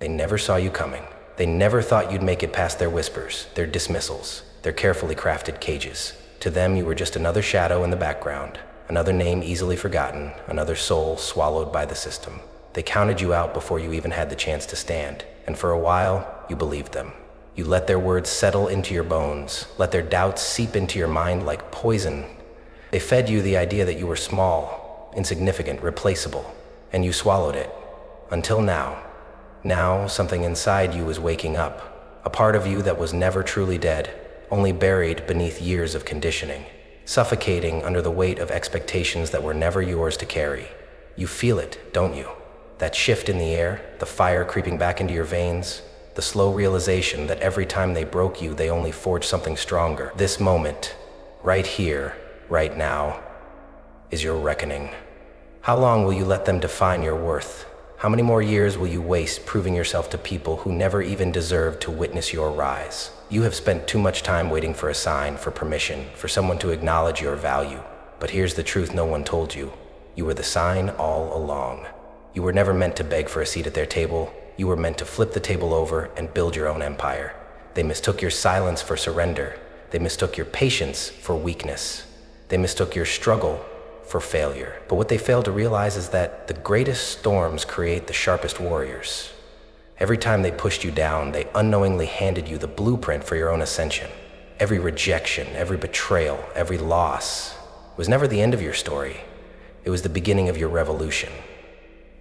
They never saw you coming. They never thought you'd make it past their whispers, their dismissals, their carefully crafted cages. To them, you were just another shadow in the background, another name easily forgotten, another soul swallowed by the system. They counted you out before you even had the chance to stand, and for a while, you believed them. You let their words settle into your bones, let their doubts seep into your mind like poison. They fed you the idea that you were small, insignificant, replaceable, and you swallowed it. Until now. Now, something inside you is waking up, a part of you that was never truly dead, only buried beneath years of conditioning, suffocating under the weight of expectations that were never yours to carry. You feel it, don't you? That shift in the air, the fire creeping back into your veins, the slow realization that every time they broke you, they only forged something stronger. This moment, right here, right now, is your reckoning. How long will you let them define your worth? How many more years will you waste proving yourself to people who never even deserved to witness your rise? You have spent too much time waiting for a sign, for permission, for someone to acknowledge your value. But here's the truth no one told you. You were the sign all along. You were never meant to beg for a seat at their table. You were meant to flip the table over and build your own empire. They mistook your silence for surrender. They mistook your patience for weakness. They mistook your struggle for failure. But what they fail to realize is that the greatest storms create the sharpest warriors. Every time they pushed you down, they unknowingly handed you the blueprint for your own ascension. Every rejection, every betrayal, every loss was never the end of your story. It was the beginning of your revolution.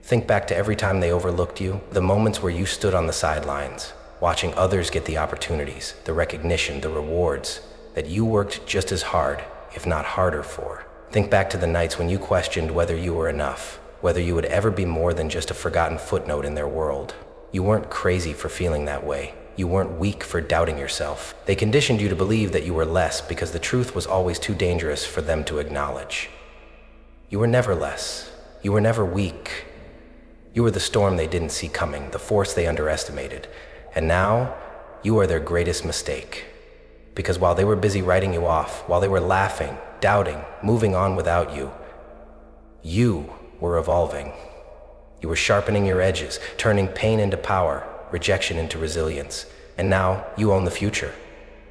Think back to every time they overlooked you, the moments where you stood on the sidelines, watching others get the opportunities, the recognition, the rewards that you worked just as hard, if not harder for. Think back to the nights when you questioned whether you were enough, whether you would ever be more than just a forgotten footnote in their world. You weren't crazy for feeling that way. You weren't weak for doubting yourself. They conditioned you to believe that you were less because the truth was always too dangerous for them to acknowledge. You were never less. You were never weak. You were the storm they didn't see coming, the force they underestimated. And now, you are their greatest mistake. Because while they were busy writing you off, while they were laughing, doubting, moving on without you, you were evolving. You were sharpening your edges, turning pain into power, rejection into resilience. And now, you own the future.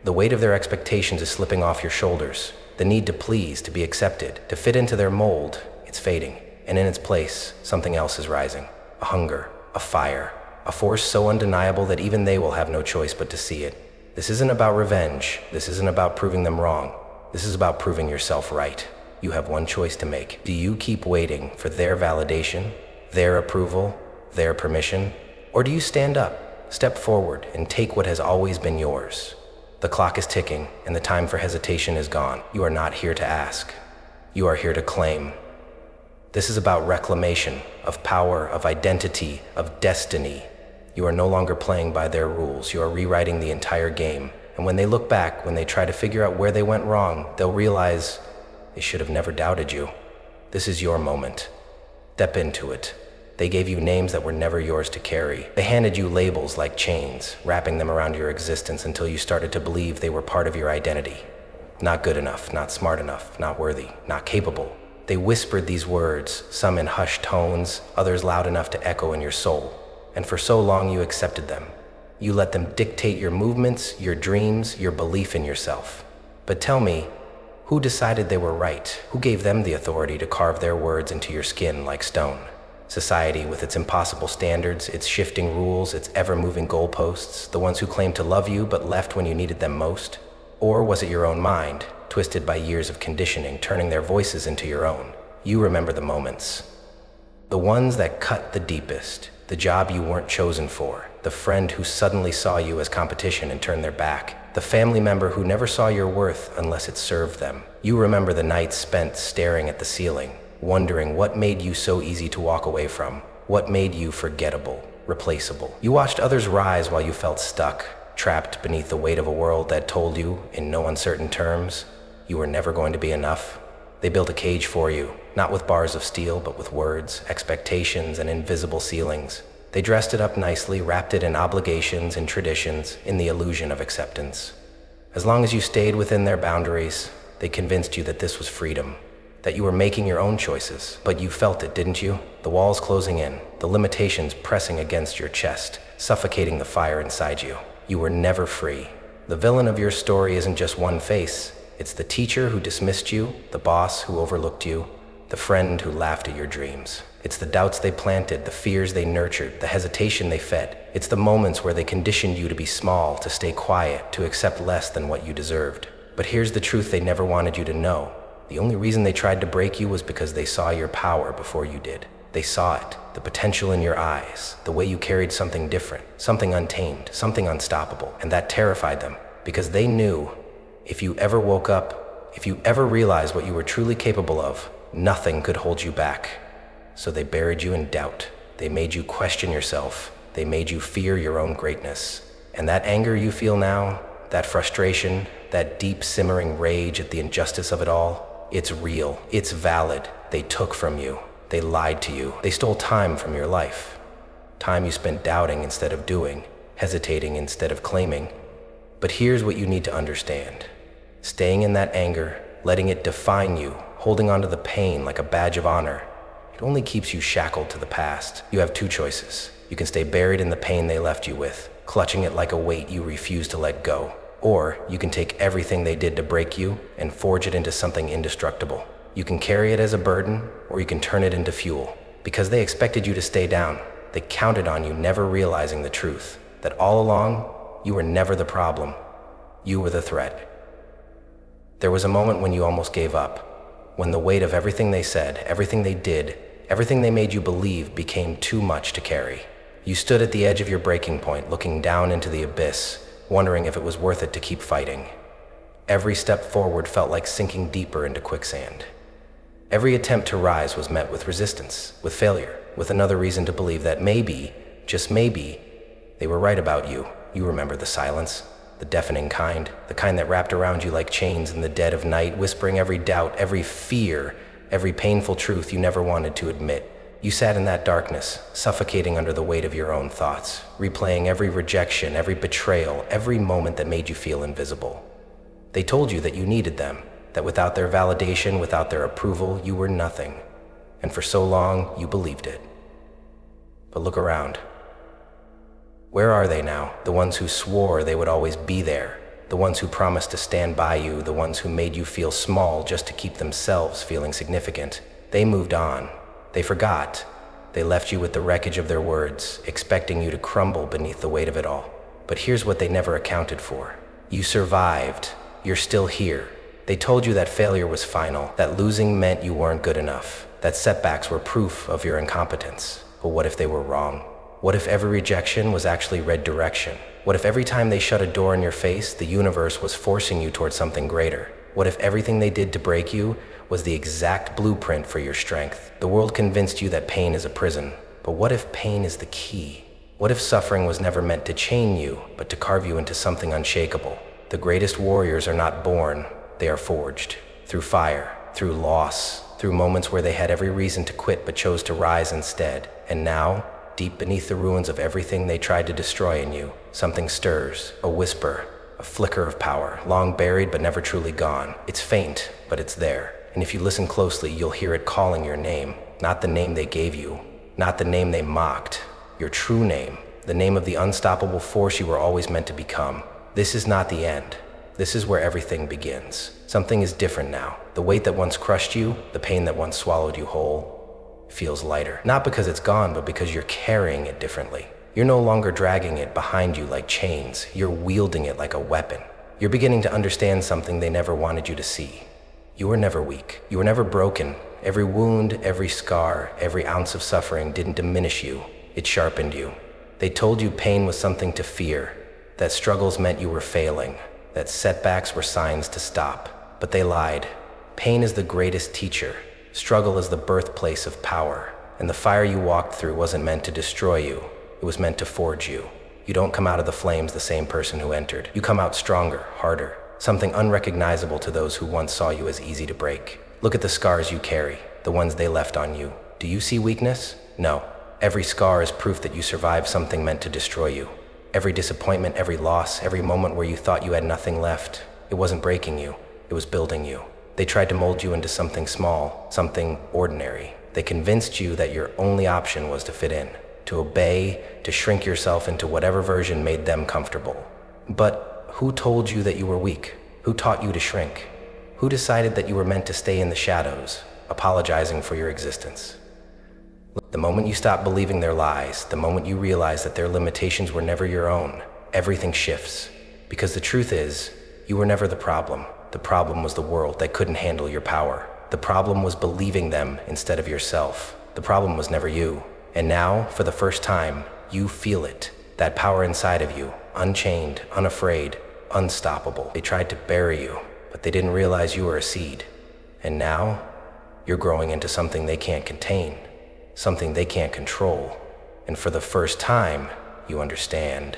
The weight of their expectations is slipping off your shoulders. The need to please, to be accepted, to fit into their mold, it's fading. And in its place, something else is rising. A hunger, a fire, a force so undeniable that even they will have no choice but to see it. This isn't about revenge. This isn't about proving them wrong. This is about proving yourself right. You have one choice to make. Do you keep waiting for their validation, their approval, their permission? Or do you stand up, step forward, and take what has always been yours? The clock is ticking, and the time for hesitation is gone. You are not here to ask. You are here to claim. This is about reclamation, of power, of identity, of destiny. You are no longer playing by their rules. You are rewriting the entire game. And when they look back, when they try to figure out where they went wrong, they'll realize they should have never doubted you. This is your moment. Step into it. They gave you names that were never yours to carry. They handed you labels like chains, wrapping them around your existence until you started to believe they were part of your identity. Not good enough, not smart enough, not worthy, not capable. They whispered these words, some in hushed tones, others loud enough to echo in your soul. And for so long you accepted them. You let them dictate your movements, your dreams, your belief in yourself. But tell me, who decided they were right? Who gave them the authority to carve their words into your skin like stone? Society, with its impossible standards, its shifting rules, its ever-moving goalposts, the ones who claimed to love you but left when you needed them most? Or was it your own mind, twisted by years of conditioning, turning their voices into your own? You remember the moments. The ones that cut the deepest, the job you weren't chosen for, the friend who suddenly saw you as competition and turned their back, the family member who never saw your worth unless it served them. You remember the nights spent staring at the ceiling, wondering what made you so easy to walk away from, what made you forgettable, replaceable. You watched others rise while you felt stuck, trapped beneath the weight of a world that told you, in no uncertain terms, you were never going to be enough. They built a cage for you, not with bars of steel, but with words, expectations, and invisible ceilings. They dressed it up nicely, wrapped it in obligations and traditions, in the illusion of acceptance. As long as you stayed within their boundaries, they convinced you that this was freedom. that you were making your own choices. But you felt it, didn't you? The walls closing in, the limitations pressing against your chest, suffocating the fire inside you. You were never free. The villain of your story isn't just one face. It's the teacher who dismissed you, the boss who overlooked you, the friend who laughed at your dreams. It's the doubts they planted, the fears they nurtured, the hesitation they fed. It's the moments where they conditioned you to be small, to stay quiet, to accept less than what you deserved. But here's the truth they never wanted you to know. The only reason they tried to break you was because they saw your power before you did. They saw it, the potential in your eyes, the way you carried something different, something untamed, something unstoppable. And that terrified them, because they knew if you ever woke up, if you ever realized what you were truly capable of, nothing could hold you back. So they buried you in doubt. They made you question yourself. They made you fear your own greatness. And that anger you feel now, that frustration, that deep simmering rage at the injustice of it all, it's real, it's valid. They took from you. They lied to you. They stole time from your life. Time you spent doubting instead of doing, hesitating instead of claiming. But here's what you need to understand. Staying in that anger, letting it define you, holding onto the pain like a badge of honor, it only keeps you shackled to the past. You have two choices. You can stay buried in the pain they left you with, clutching it like a weight you refuse to let go. Or you can take everything they did to break you and forge it into something indestructible. You can carry it as a burden, or you can turn it into fuel. Because they expected you to stay down. They counted on you never realizing the truth, that all along, you were never the problem. You were the threat. There was a moment when you almost gave up, when the weight of everything they said, everything they did, everything they made you believe became too much to carry. You stood at the edge of your breaking point, looking down into the abyss, wondering if it was worth it to keep fighting. Every step forward felt like sinking deeper into quicksand. Every attempt to rise was met with resistance, with failure, with another reason to believe that maybe, just maybe, they were right about you. You remember the silence, the deafening kind, the kind that wrapped around you like chains in the dead of night, whispering every doubt, every fear, every painful truth you never wanted to admit. You sat in that darkness, suffocating under the weight of your own thoughts, replaying every rejection, every betrayal, every moment that made you feel invisible. They told you that you needed them, that without their validation, without their approval, you were nothing. And for so long, you believed it. But look around. Where are they now? The ones who swore they would always be there, the ones who promised to stand by you, the ones who made you feel small just to keep themselves feeling significant. They moved on. They forgot. They left you with the wreckage of their words, expecting you to crumble beneath the weight of it all. But here's what they never accounted for. You survived. You're still here. They told you that failure was final, that losing meant you weren't good enough, that setbacks were proof of your incompetence. But what if they were wrong? What if every rejection was actually red direction? What if every time they shut a door in your face, the universe was forcing you towards something greater? What if everything they did to break you was the exact blueprint for your strength? The world convinced you that pain is a prison, but what if pain is the key? What if suffering was never meant to chain you, but to carve you into something unshakable? The greatest warriors are not born, they are forged. Through fire, through loss, through moments where they had every reason to quit but chose to rise instead. And now, deep beneath the ruins of everything they tried to destroy in you, something stirs, a whisper, a flicker of power, long buried but never truly gone. It's faint, but it's there. And if you listen closely, you'll hear it calling your name. Not the name they gave you, not the name they mocked, your true name, the name of the unstoppable force you were always meant to become. This is not the end. This is where everything begins. Something is different now. The weight that once crushed you, the pain that once swallowed you whole, feels lighter. Not because it's gone, but because you're carrying it differently. You're no longer dragging it behind you like chains. You're wielding it like a weapon. You're beginning to understand something they never wanted you to see. You were never weak. You were never broken. Every wound, every scar, every ounce of suffering didn't diminish you. It sharpened you. They told you pain was something to fear, that struggles meant you were failing, that setbacks were signs to stop. But they lied. Pain is the greatest teacher. Struggle is the birthplace of power. And the fire you walked through wasn't meant to destroy you. It was meant to forge you. You don't come out of the flames the same person who entered. You come out stronger, harder, something unrecognizable to those who once saw you as easy to break. Look at the scars you carry, the ones they left on you. Do you see weakness? No. Every scar is proof that you survived something meant to destroy you. Every disappointment, every loss, every moment where you thought you had nothing left, it wasn't breaking you, it was building you. They tried to mold you into something small, something ordinary. They convinced you that your only option was to fit in, to obey, to shrink yourself into whatever version made them comfortable. But who told you that you were weak? Who taught you to shrink? Who decided that you were meant to stay in the shadows, apologizing for your existence? The moment you stop believing their lies, the moment you realize that their limitations were never your own, everything shifts. Because the truth is, you were never the problem. The problem was the world that couldn't handle your power. The problem was believing them instead of yourself. The problem was never you. And now, for the first time, you feel it. That power inside of you, unchained, unafraid, unstoppable. They tried to bury you, but they didn't realize you were a seed. And now, you're growing into something they can't contain, something they can't control. And for the first time, you understand.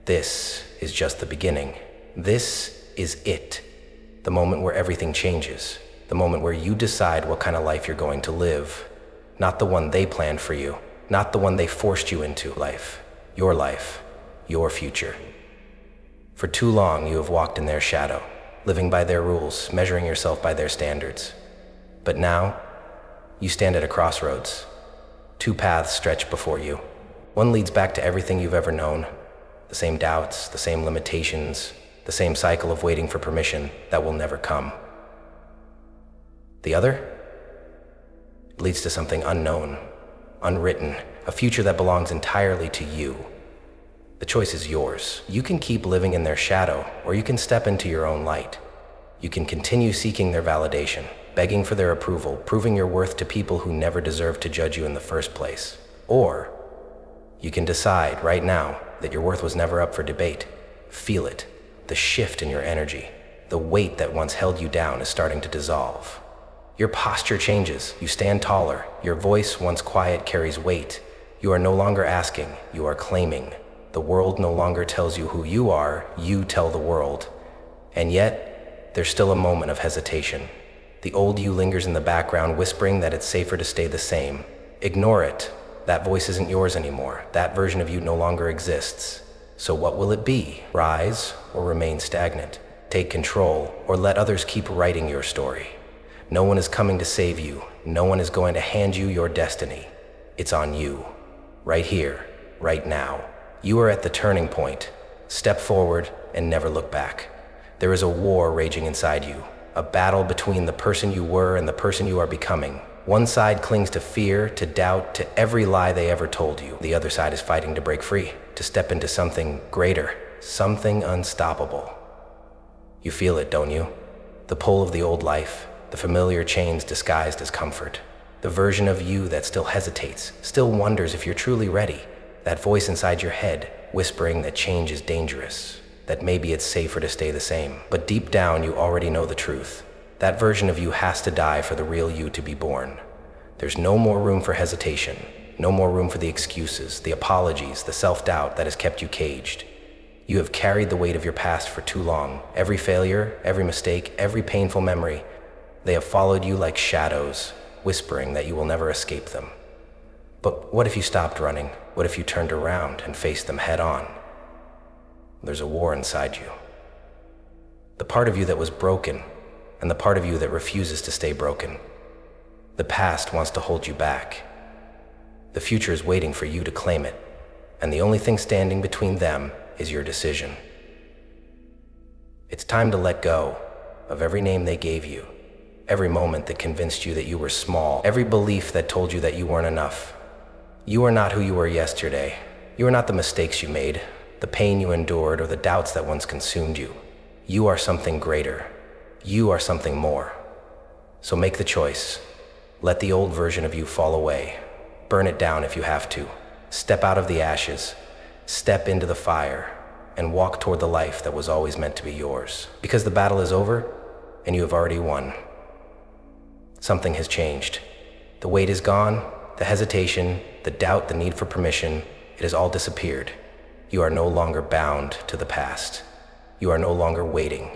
This is just the beginning. This is it. The moment where everything changes. The moment where you decide what kind of life you're going to live. Not the one they planned for you. Not the one they forced you into. Life, your future. For too long, you have walked in their shadow, living by their rules, measuring yourself by their standards. But now, you stand at a crossroads. Two paths stretch before you. One leads back to everything you've ever known. The same doubts, the same limitations, the same cycle of waiting for permission that will never come. The other leads to something unknown, unwritten, a future that belongs entirely to you. The choice is yours. You can keep living in their shadow, or you can step into your own light. You can continue seeking their validation, begging for their approval, proving your worth to people who never deserved to judge you in the first place. Or you can decide right now that your worth was never up for debate. Feel it, the shift in your energy. The weight that once held you down is starting to dissolve. Your posture changes, you stand taller, your voice, once quiet, carries weight. You are no longer asking, you are claiming. The world no longer tells you who you are, you tell the world. And yet, there's still a moment of hesitation. The old you lingers in the background, whispering that it's safer to stay the same. Ignore it. That voice isn't yours anymore. That version of you no longer exists. So what will it be? Rise or remain stagnant? Take control or let others keep writing your story? No one is coming to save you. No one is going to hand you your destiny. It's on you. Right here, right now. You are at the turning point. Step forward and never look back. There is a war raging inside you, a battle between the person you were and the person you are becoming. One side clings to fear, to doubt, to every lie they ever told you. The other side is fighting to break free, to step into something greater, something unstoppable. You feel it, don't you? The pull of the old life, the familiar chains disguised as comfort. The version of you that still hesitates, still wonders if you're truly ready. That voice inside your head, whispering that change is dangerous, that maybe it's safer to stay the same. But deep down, you already know the truth. That version of you has to die for the real you to be born. There's no more room for hesitation, no more room for the excuses, the apologies, the self-doubt that has kept you caged. You have carried the weight of your past for too long. Every failure, every mistake, every painful memory, they have followed you like shadows, whispering that you will never escape them. But what if you stopped running? What if you turned around and faced them head on? There's a war inside you. The part of you that was broken, and the part of you that refuses to stay broken. The past wants to hold you back. The future is waiting for you to claim it, and the only thing standing between them is your decision. It's time to let go of every name they gave you, every moment that convinced you that you were small, every belief that told you that you weren't enough. You are not who you were yesterday. You are not the mistakes you made, the pain you endured, or the doubts that once consumed you. You are something greater. You are something more. So make the choice. Let the old version of you fall away. Burn it down if you have to. Step out of the ashes. Step into the fire and walk toward the life that was always meant to be yours. Because the battle is over and you have already won. Something has changed. The weight is gone, the hesitation, the doubt, the need for permission, it has all disappeared. You are no longer bound to the past. You are no longer waiting.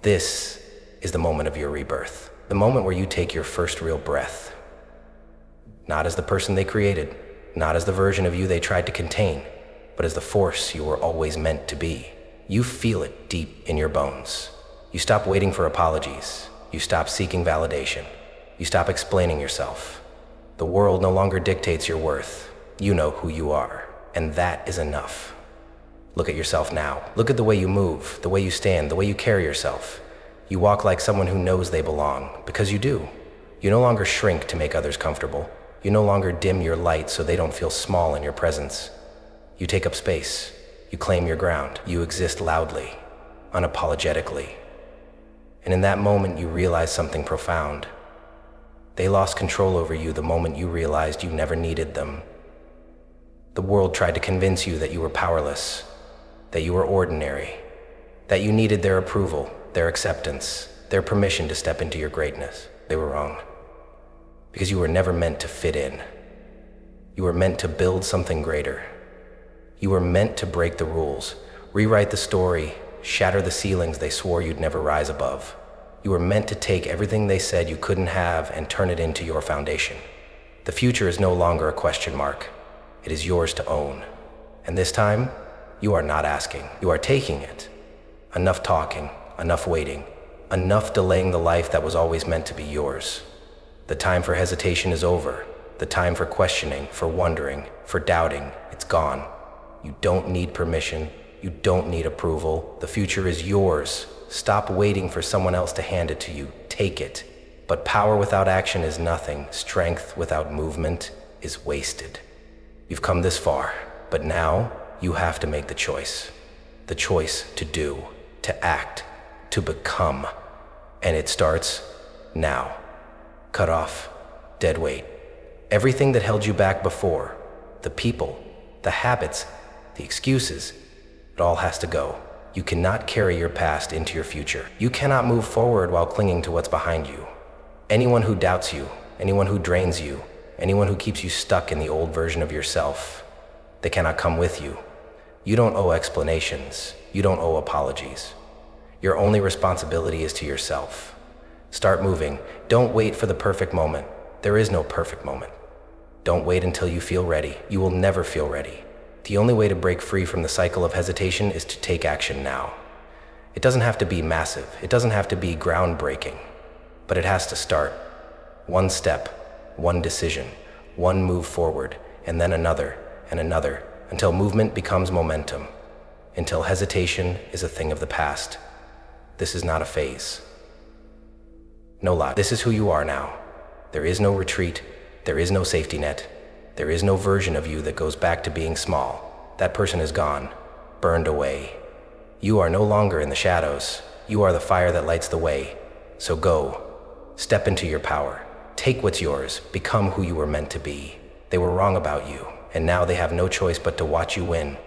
This is the moment of your rebirth. The moment where you take your first real breath. Not as the person they created, not as the version of you they tried to contain, but as the force you were always meant to be. You feel it deep in your bones. You stop waiting for apologies. You stop seeking validation. You stop explaining yourself. The world no longer dictates your worth. You know who you are, and that is enough. Look at yourself now. Look at the way you move, the way you stand, the way you carry yourself. You walk like someone who knows they belong, because you do. You no longer shrink to make others comfortable. You no longer dim your light so they don't feel small in your presence. You take up space. You claim your ground. You exist loudly, unapologetically. And in that moment, you realize something profound. They lost control over you the moment you realized you never needed them. The world tried to convince you that you were powerless, that you were ordinary, that you needed their approval, their acceptance, their permission to step into your greatness. They were wrong. Because you were never meant to fit in. You were meant to build something greater. You were meant to break the rules, rewrite the story, shatter the ceilings they swore you'd never rise above. You were meant to take everything they said you couldn't have and turn it into your foundation. The future is no longer a question mark. It is yours to own. And this time, you are not asking. You are taking it. Enough talking, enough waiting, enough delaying the life that was always meant to be yours. The time for hesitation is over. The time for questioning, for wondering, for doubting, it's gone. You don't need permission. You don't need approval. The future is yours. Stop waiting for someone else to hand it to you. Take it. But power without action is nothing. Strength without movement is wasted. You've come this far, but now you have to make the choice. The choice to do, to act, to become. And it starts now. Cut off, dead weight. Everything that held you back before, the people, the habits, the excuses, it all has to go. You cannot carry your past into your future. You cannot move forward while clinging to what's behind you. Anyone who doubts you, anyone who drains you, anyone who keeps you stuck in the old version of yourself, they cannot come with you. You don't owe explanations. You don't owe apologies. Your only responsibility is to yourself. Start moving. Don't wait for the perfect moment. There is no perfect moment. Don't wait until you feel ready. You will never feel ready. The only way to break free from the cycle of hesitation is to take action now. It doesn't have to be massive. It doesn't have to be groundbreaking. But it has to start. One step, one decision, one move forward, and then another, and another, until movement becomes momentum, until hesitation is a thing of the past. This is not a phase. No lie. This is who you are now. There is no retreat. There is no safety net. There is no version of you that goes back to being small. That person is gone, burned away. You are no longer in the shadows. You are the fire that lights the way. So go. Step into your power. Take what's yours. Become who you were meant to be. They were wrong about you, and now they have no choice but to watch you win.